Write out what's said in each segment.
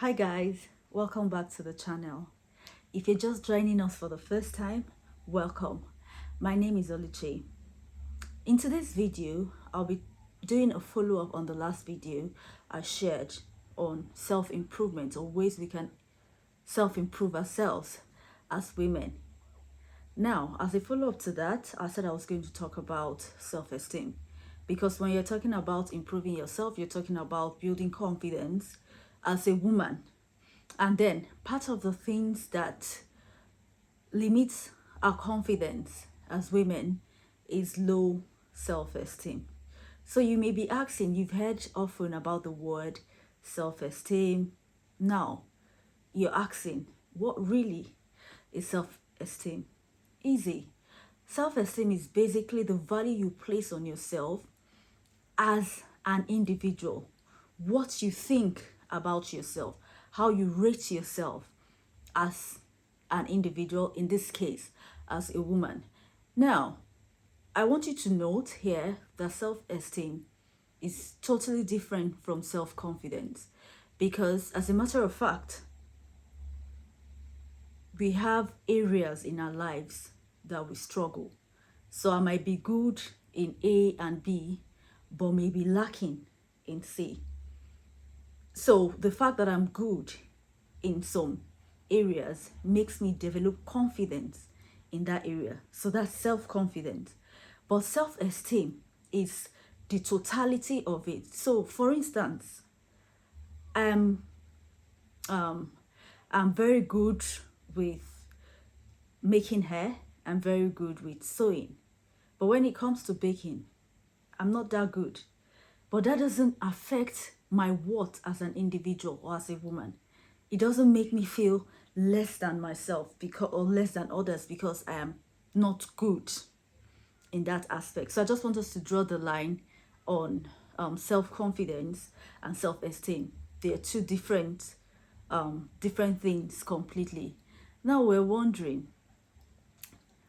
Hi guys, welcome back to the channel. If you're just joining us for the first time, welcome. My name is Oluchi. In today's video, I'll be doing a follow-up on the last video I shared on self-improvement or ways we can self-improve ourselves as women. Now, as a follow-up to that, I said I was going to talk about self-esteem because when you're talking about improving yourself, you're talking about building confidence as a woman. And then part of the things that limits our confidence as women is low self-esteem. So you may be asking, you've heard often about the word self-esteem. Now, you're asking, what really is self-esteem? Easy. Self-esteem is basically the value you place on yourself as an individual, what you think about yourself, how you rate yourself as an individual, in this case, as a woman. Now, I want you to note here that self-esteem is totally different from self-confidence because, as a matter of fact, we have areas in our lives that we struggle. So I might be good in A and B, but maybe lacking in C. So the fact that I'm good in some areas makes me develop confidence in that area. So that's self-confidence. But self-esteem is the totality of it. So for instance, I'm I'm very good with making hair. I'm very good with sewing. But when it comes to baking, I'm not that good. But that doesn't affect my worth as an individual or as a woman. It doesn't make me feel less than myself because or less than others because I am not good in that aspect. So I just want us to draw the line on self-confidence and self-esteem. They are two different things completely. Now we're wondering,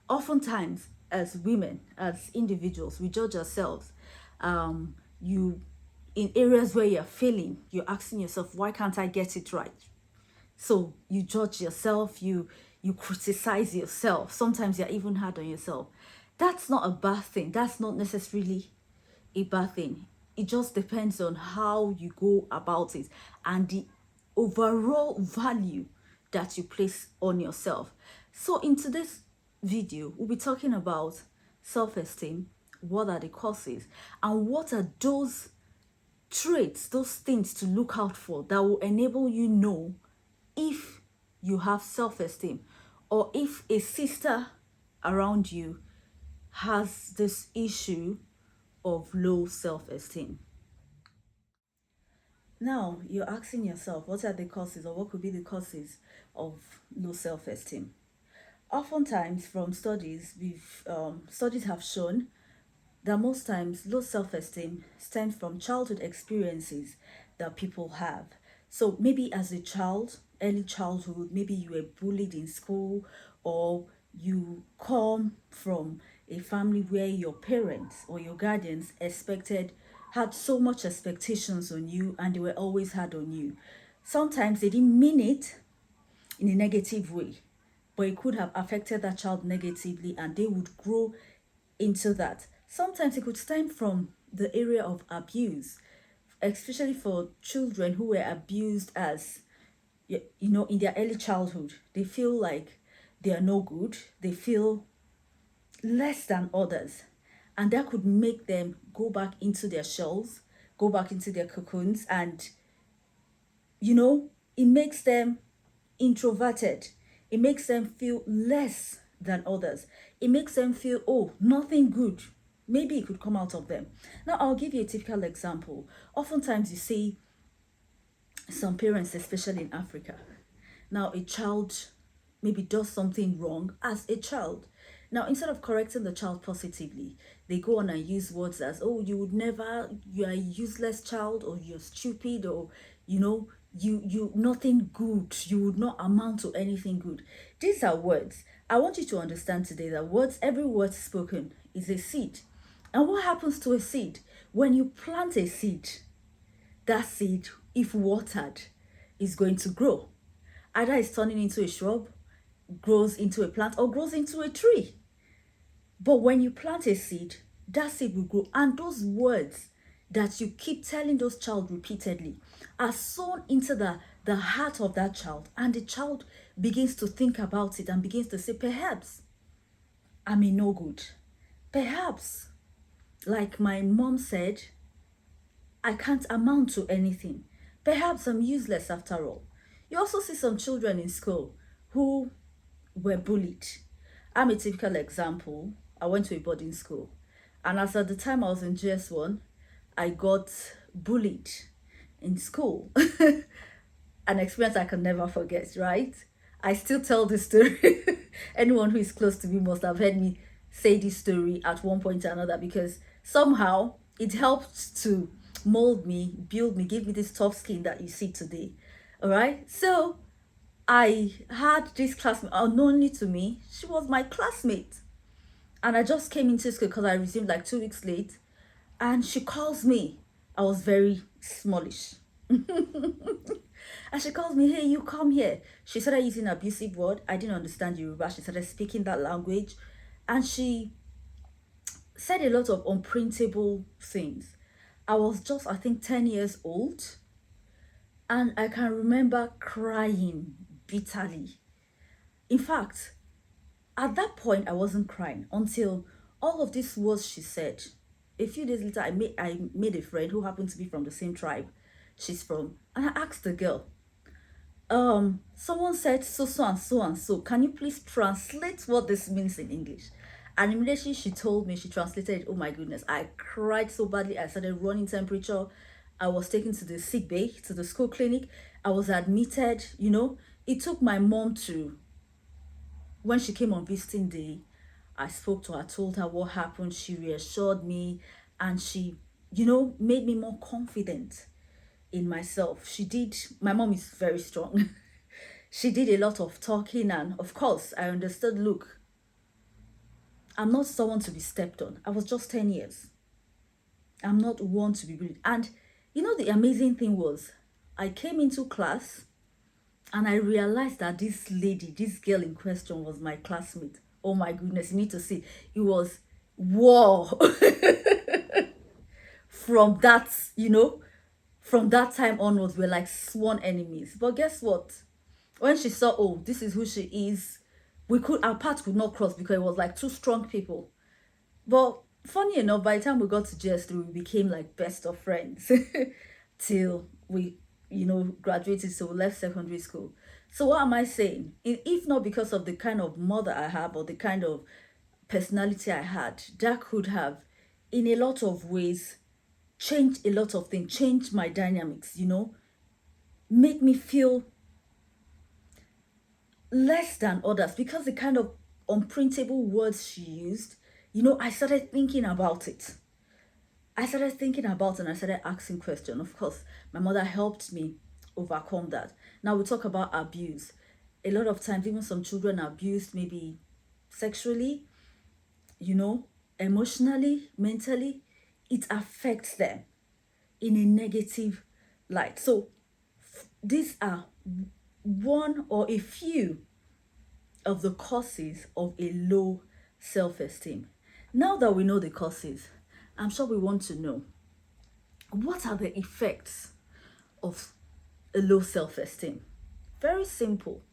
oftentimes as women, as individuals, we judge ourselves. You in areas where you're failing, you're asking yourself, why can't I get it right? So you judge yourself, you criticize yourself. Sometimes you're even hard on yourself. That's not a bad thing. That's not necessarily a bad thing. It just depends on how you go about it and the overall value that you place on yourself. So in today's video, we'll be talking about self-esteem, what are the causes, and what are those traits, those things to look out for that will enable you know if you have self-esteem or if a sister around you has this issue of low self-esteem. Now, you're asking yourself, what are the causes or what could be the causes of low self-esteem? Oftentimes, from studies, studies have shown that most times low self-esteem stems from childhood experiences that people have. So maybe as a child, early childhood, maybe you were bullied in school, or you come from a family where your parents or your guardians had so much expectations on you and they were always hard on you. Sometimes they didn't mean it in a negative way, but it could have affected that child negatively and they would grow into that. Sometimes it could stem from the area of abuse, especially for children who were abused as, in their early childhood. They feel like they are no good. They feel less than others. And that could make them go back into their shells, go back into their cocoons, and, it makes them introverted. It makes them feel less than others. It makes them feel, oh, nothing good. Maybe it could come out of them. Now, I'll give you a typical example. Oftentimes you see some parents, especially in Africa. Now, a child maybe does something wrong as a child. Now, instead of correcting the child positively, they go on and use words as, oh, you are a useless child, or you're stupid, or, you nothing good. You would not amount to anything good. These are words. I want you to understand today that every word spoken is a seed. And what happens to a seed? When you plant a seed, that seed, if watered, is going to grow. Either it's turning into a shrub, grows into a plant, or grows into a tree. But when you plant a seed, that seed will grow. And those words that you keep telling those child repeatedly are sown into the heart of that child. And the child begins to think about it and begins to say, perhaps I'm a no good. Perhaps, like my mom said, I can't amount to anything. Perhaps I'm useless after all. You also see some children in school who were bullied. I'm a typical example. I went to a boarding school. And as at the time I was in GS1, I got bullied in school. An experience I can never forget, right? I still tell this story. Anyone who is close to me must have heard me say this story at one point or another, because somehow it helped to mold me, build me, give me this tough skin that you see today. All right. So I had this classmate, unknowingly to me, she was my classmate. And I just came into school because I resumed like 2 weeks late. And she calls me. I was very smallish. And she calls me, hey, you come here. She started using abusive word. I didn't understand Yoruba. She started speaking that language. And she said a lot of unprintable things. I was just, I think, 10 years old. And I can remember crying bitterly. In fact, at that point, I wasn't crying until all of these words she said. A few days later, I made a friend who happened to be from the same tribe she's from. And I asked the girl, someone said so and so and so. Can you please translate what this means in English? And immediately she told me, she translated it. Oh my goodness, I cried so badly. I started running temperature. I was taken to the sick bay, to the school clinic. I was admitted, you know. It took my mom to, when she came on visiting day, I spoke to her, told her what happened. She reassured me, and she, you know, made me more confident in myself. She did, my mom is very strong. She did a lot of talking, and of course, I understood, look, I'm not someone to be stepped on. I was just 10 years. I'm not one to be bullied. And you know, the amazing thing was, I came into class and I realized that this lady, this girl in question was my classmate. Oh my goodness, you need to see. It was war. From that, you know, from that time onwards, we're like sworn enemies. But guess what? When she saw, oh, this is who she is, our paths could not cross because it was like two strong people. But funny enough, by the time we got to GS3, we became like best of friends till we, you know, graduated, so we left secondary school. So what am I saying? If not because of the kind of mother I have or the kind of personality I had, that could have, in a lot of ways, changed a lot of things, changed my dynamics, you know, make me feel less than others, because the kind of unprintable words she used, you know, I started thinking about it. I started thinking about it and I started asking questions. Of course, my mother helped me overcome that. Now we talk about abuse. A lot of times, even some children are abused, maybe sexually, you know, emotionally, mentally. It affects them in a negative light. So these are one or a few of the causes of a low self-esteem. Now that we know the causes, I'm sure we want to know, what are the effects of a low self-esteem? Very simple.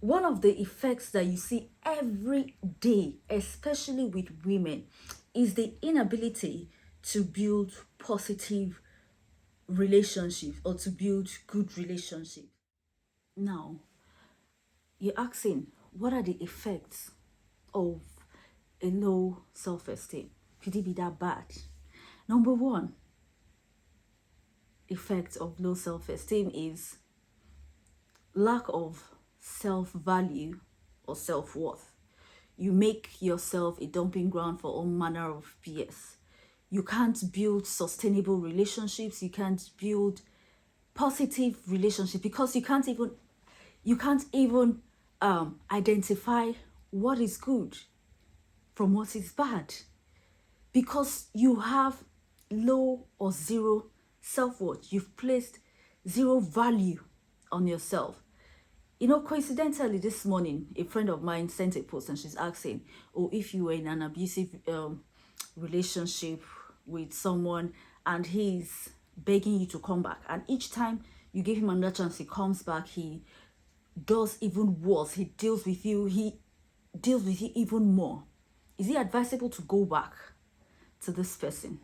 One of the effects that you see every day, especially with women, is the inability to build positive relationships or to build good relationships. Now, you're asking, what are the effects of a low self-esteem? Could it be that bad? Number one effect of low self-esteem is lack of self-value or self-worth. You make yourself a dumping ground for all manner of BS. You can't build sustainable relationships. You can't build positive relationships because you can't even identify what is good from what is bad, because you have low or zero self-worth. You've placed zero value on yourself. You know, coincidentally, this morning, a friend of mine sent a post and she's asking, oh, if you were in an abusive relationship with someone and he's begging you to come back, and each time you give him another chance, he comes back, he does even worse, he deals with you even more. Is it advisable to go back to this person?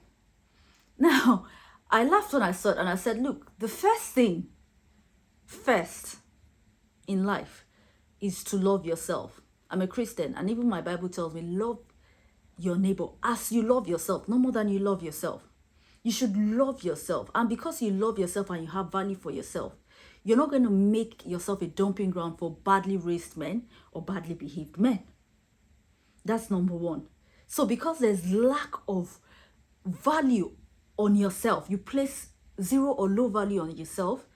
Now, I laughed when I saw it and I said, look, the first thing first in life is to love yourself. I'm a Christian, and even my Bible tells me, love your neighbor as you love yourself, no more than you love yourself. You should love yourself. And because you love yourself and you have value for yourself, you're not going to make yourself a dumping ground for badly raised men or badly behaved men. That's number one. So because there's lack of value on yourself, you place zero or low value on yourself,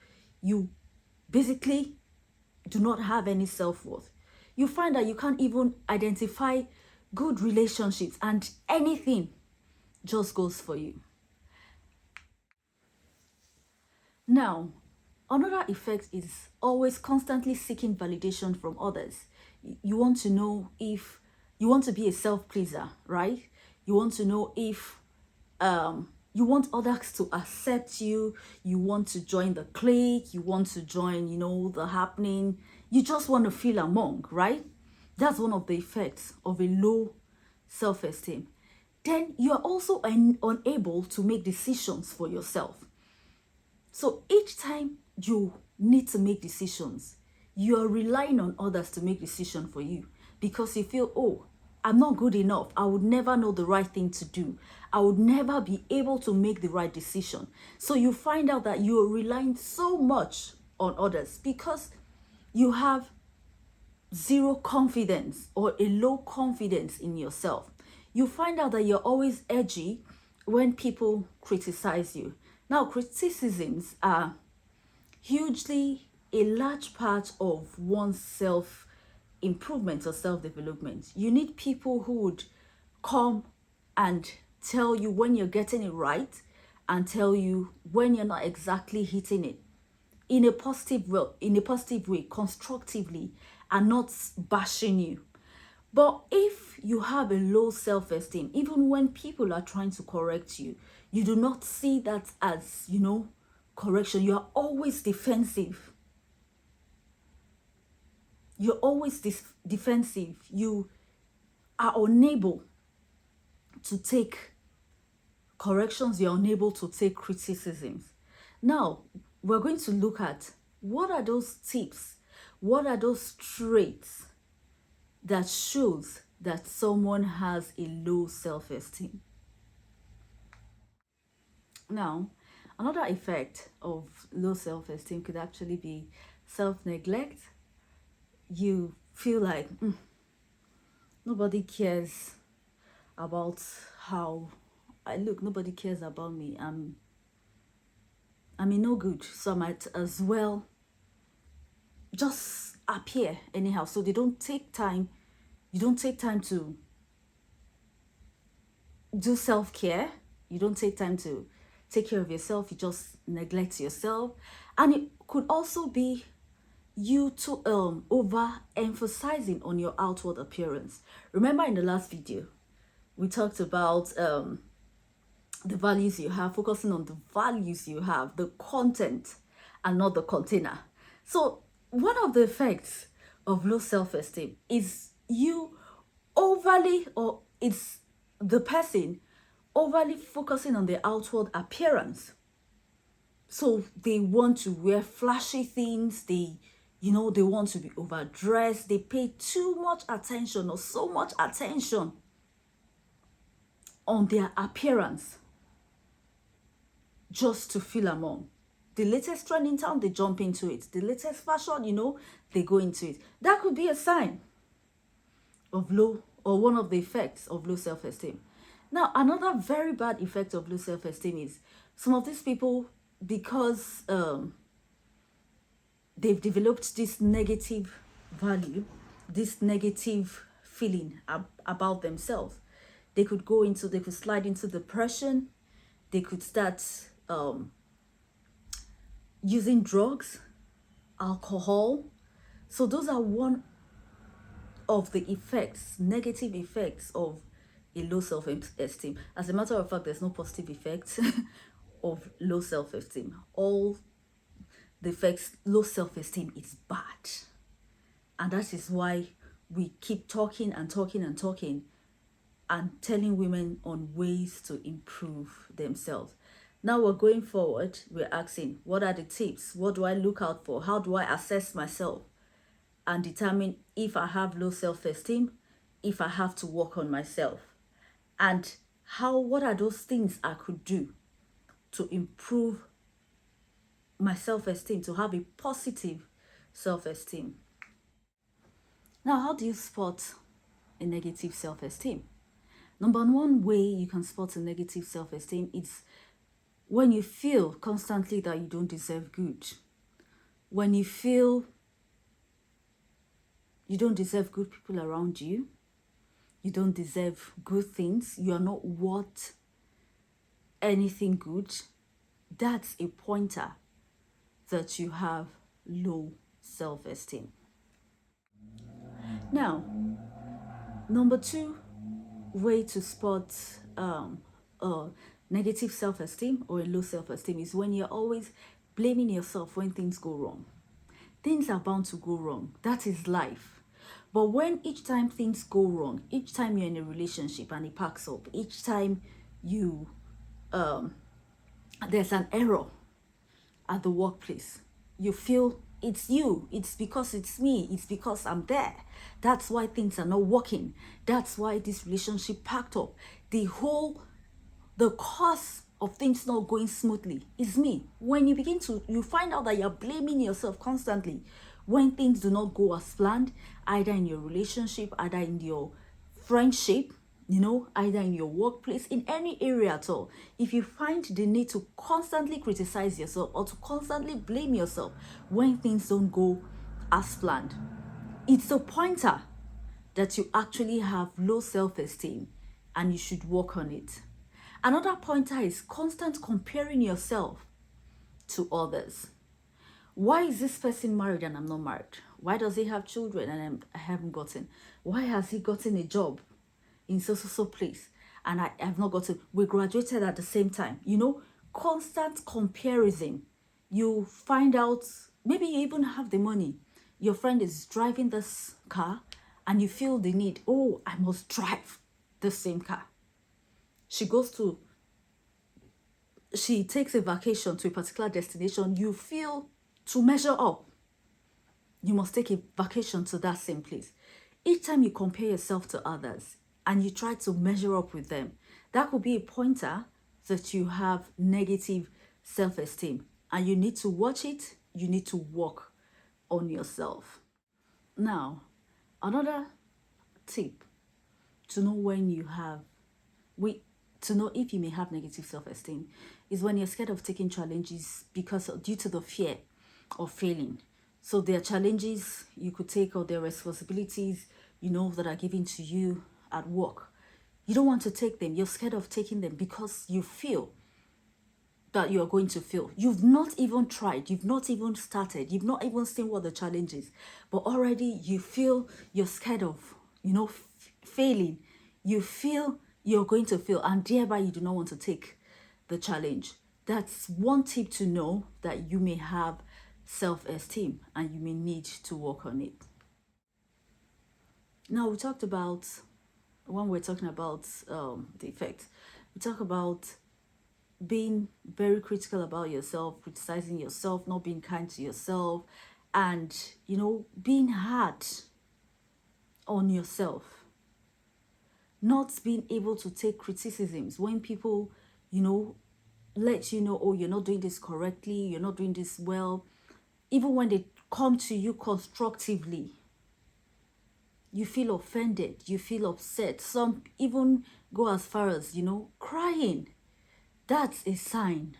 you basically do not have any self-worth. You find that you can't even identify good relationships and anything just goes for you. Now, another effect is always constantly seeking validation from others. You want to know if you want to be a self-pleaser, right? You want to know if you want others to accept you, you want to join the clique, you want to join, the happening. You just want to feel among, right? That's one of the effects of a low self-esteem. Then you are also unable to make decisions for yourself. So each time you need to make decisions, you are relying on others to make decisions for you because you feel, oh, I'm not good enough. I would never know the right thing to do. I would never be able to make the right decision. So you find out that you are relying so much on others because you have zero confidence or a low confidence in yourself. You find out that you're always edgy when people criticize you. Now, criticisms are hugely a large part of one's self-improvement or self-development. You need people who would come and tell you when you're getting it right and tell you when you're not exactly hitting it in a positive way, constructively, and not bashing you. But if you have a low self-esteem, even when people are trying to correct you, you do not see that as, correction. You are always defensive. You're always defensive. You are unable to take corrections. You're unable to take criticisms. Now, we're going to look at what are those tips, what are those traits that shows that someone has a low self-esteem. Now, another effect of low self-esteem could actually be self-neglect. You feel like nobody cares about how I look, nobody cares about me. I'm in no good, so I might as well just appear anyhow. So they don't take time. You don't take time to do self-care. You don't take time to take care of yourself. You just neglect yourself. And it could also be you to over-emphasizing on your outward appearance. Remember in the last video, we talked about the values you have, focusing on the values you have, the content and not the container. So one of the effects of low self-esteem is you overly, or it's the person overly focusing on their outward appearance. So they want to wear flashy things, they want to be overdressed, they pay too much attention or so much attention on their appearance just to feel among. The latest trend in town, they jump into it. The latest fashion, they go into it. That could be a sign of low, or one of the effects of low self-esteem. Now, another very bad effect of low self-esteem is some of these people, because they've developed this negative value, this negative feeling about themselves, they could slide into depression, they could start using drugs, alcohol. So those are one of the effects, negative effects of a low self-esteem. As a matter of fact, there's no positive effects of low self-esteem. All the effects, low self-esteem is bad. And that is why we keep talking and talking and talking and telling women on ways to improve themselves. Now we're going forward, we're asking, what are the tips? What do I look out for? How do I assess myself and determine if I have low self-esteem, if I have to work on myself? And what are those things I could do to improve my self-esteem, to have a positive self-esteem? Now, how do you spot a negative self-esteem? Number one way you can spot a negative self-esteem is when you feel constantly that you don't deserve good. When you feel you don't deserve good people around you, you don't deserve good things, you are not worth anything good, that's a pointer that you have low self-esteem. Now, number two way to spot negative self-esteem or a low self-esteem is when you're always blaming yourself when things go wrong. Things are bound to go wrong. That is life. But when each time things go wrong, each time you're in a relationship and it packs up, each time you there's an error at the workplace, you feel it's you, it's because it's me, it's because I'm there. That's why things are not working. That's why this relationship packed up. The cause of things not going smoothly is me. When you find out that you're blaming yourself constantly when things do not go as planned, either in your relationship, either in your friendship, either in your workplace, in any area at all. If you find the need to constantly criticize yourself or to constantly blame yourself when things don't go as planned, it's a pointer that you actually have low self-esteem and you should work on it. Another pointer is constant comparing yourself to others. Why is this person married and I'm not married? Why does he have children and I haven't gotten? Why has he gotten a job in so place and I have not gotten? We graduated at the same time. Constant comparison. You find out, maybe you even have the money. Your friend is driving this car and you feel the need, oh, I must drive the same car. She takes a vacation to a particular destination. You feel to measure up, you must take a vacation to that same place. Each time you compare yourself to others and you try to measure up with them, that could be a pointer that you have negative self-esteem, and you need to watch it. You need to work on yourself. Now, another tip to know to know if you may have negative self-esteem is when you're scared of taking challenges due to the fear of failing. So there are challenges you could take, or there are responsibilities that are given to you at work. You don't want to take them. You're scared of taking them because you feel that you're going to fail. You've not even tried. You've not even started. You've not even seen what the challenge is. But already you feel you're scared of, failing. You feel you're going to fail, and thereby you do not want to take the challenge. That's one tip to know that you may have self-esteem and you may need to work on it. Now, we talked about, when we're talking about the effects, we talk about being very critical about yourself, criticizing yourself, not being kind to yourself, and, being hard on yourself. Not being able to take criticisms when people, let you know, oh, you're not doing this correctly, you're not doing this well. Even when they come to you constructively, you feel offended, you feel upset. Some even go as far as, crying. That's a sign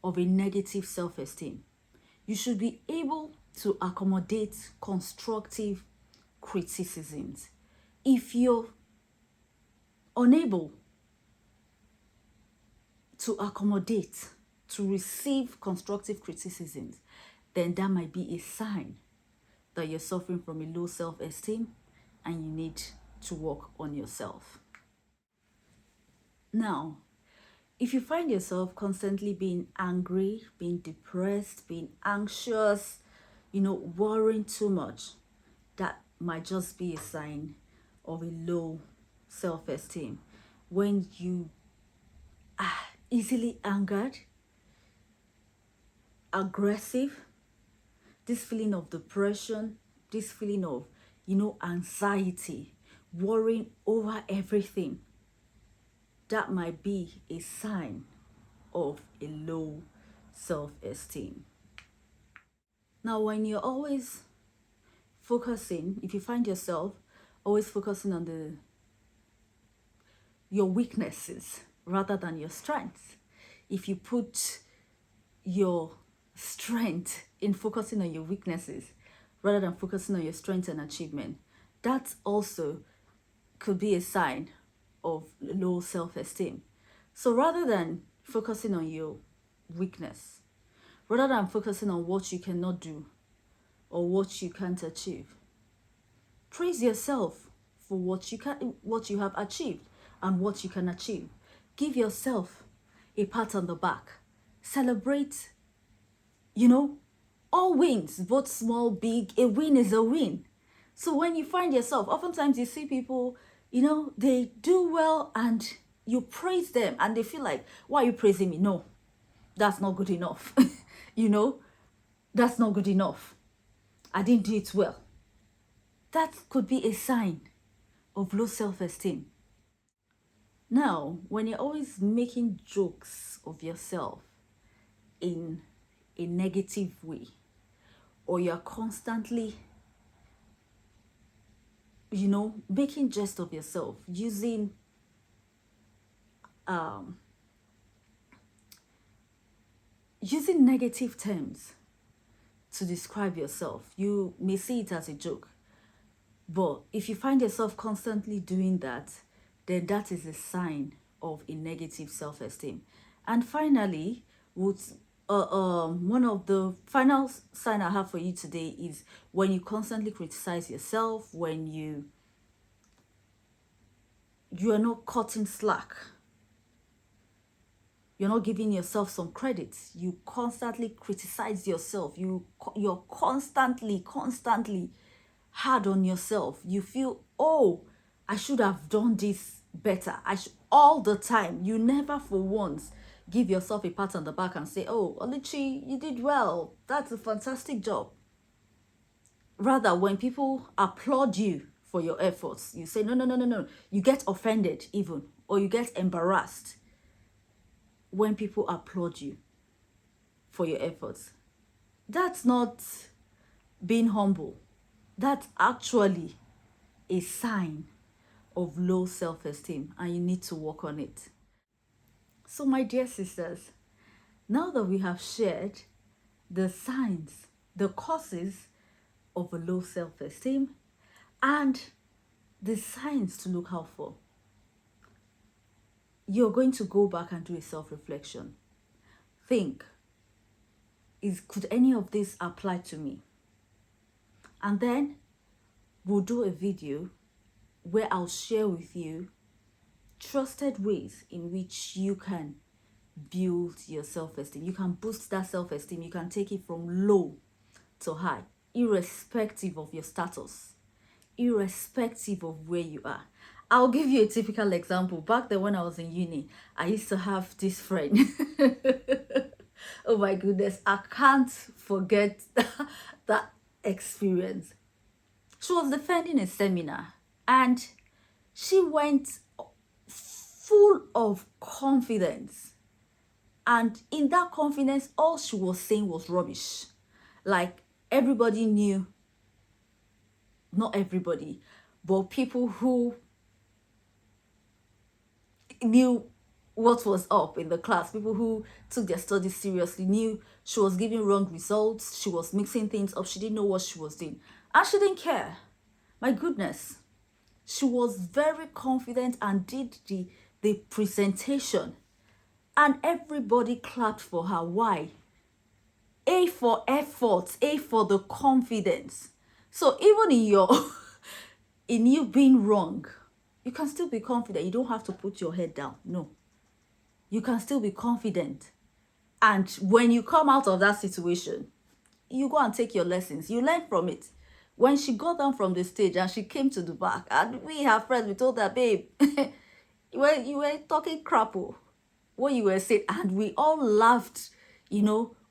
of a negative self-esteem. You should be able to accommodate constructive criticisms. If you're unable to accommodate, to receive constructive criticisms, then that might be a sign that you're suffering from a low self-esteem and you need to work on yourself. Now, if you find yourself constantly being angry, being depressed, being anxious, worrying too much, that might just be a sign of a low self-esteem. When you are easily angered, aggressive, this feeling of depression, this feeling of, anxiety, worrying over everything, that might be a sign of a low self-esteem. Now, when you're always focusing, if you find yourself always focusing on your weaknesses rather than your strengths, if you put your strength in focusing on your weaknesses rather than focusing on your strengths and achievement, that also could be a sign of low self-esteem. So rather than focusing on your weakness, rather than focusing on what you cannot do or what you can't achieve, praise yourself for what you have achieved and what you can achieve. Give yourself a pat on the back. Celebrate, all wins, both small, big. A win is a win. So when you find yourself, oftentimes you see people, they do well and you praise them and they feel like, why are you praising me? No, that's not good enough. That's not good enough. I didn't do it well. That could be a sign of low self-esteem. Now, when you're always making jokes of yourself in a negative way, or you're constantly, making jest of yourself, using negative terms to describe yourself, you may see it as a joke. But if you find yourself constantly doing that, then that is a sign of a negative self-esteem. And finally, one of the final sign I have for you today is when you constantly criticize yourself, when you are not cutting slack, you're not giving yourself some credit, you constantly criticize yourself, you're constantly hard on yourself. You feel, oh, I should have done this better. All the time. You never for once give yourself a pat on the back and say, oh, Oluchi, you did well. That's a fantastic job. Rather, when people applaud you for your efforts, you say, no. You get offended even, or you get embarrassed when people applaud you for your efforts. That's not being humble. That's actually a sign of low self-esteem, and you need to work on it. So my dear sisters, now that we have shared the signs, the causes of a low self-esteem and the signs to look out for, you're going to go back and do a self-reflection. Think, could any of this apply to me? And then we'll do a video where I'll share with you trusted ways in which you can build your self-esteem. You can boost that self-esteem. You can take it from low to high, irrespective of your status, irrespective of where you are. I'll give you a typical example. Back then when I was in uni, I used to have this friend. Oh my goodness, I can't forget that experience. She was defending a seminar and she went full of confidence. And in that confidence, all she was saying was rubbish. Like everybody knew, not everybody, but people who knew what was up in the class, people who took their studies seriously, knew she was giving wrong results, she was mixing things up, she didn't know what she was doing. And she didn't care. My goodness. She was very confident and did the presentation. And everybody clapped for her. Why? A for effort, A for the confidence. So even in your in you being wrong, you can still be confident. You don't have to put your head down. No. You can still be confident. And when you come out of that situation, you go and take your lessons. You learn from it. When she got down from the stage and she came to the back, and we, her friends, we told her, babe, you were talking crap, what you were saying, and we all laughed,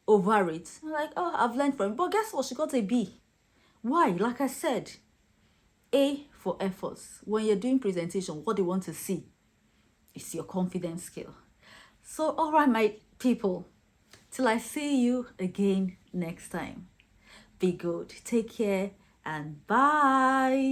over it. I'm like, oh, I've learned from it. But guess what? She got a B. Why? Like I said, A for efforts. When you're doing presentation, what they want to see is your confidence skill. So, all right, my people, till I see you again next time. Be good. Take care and bye.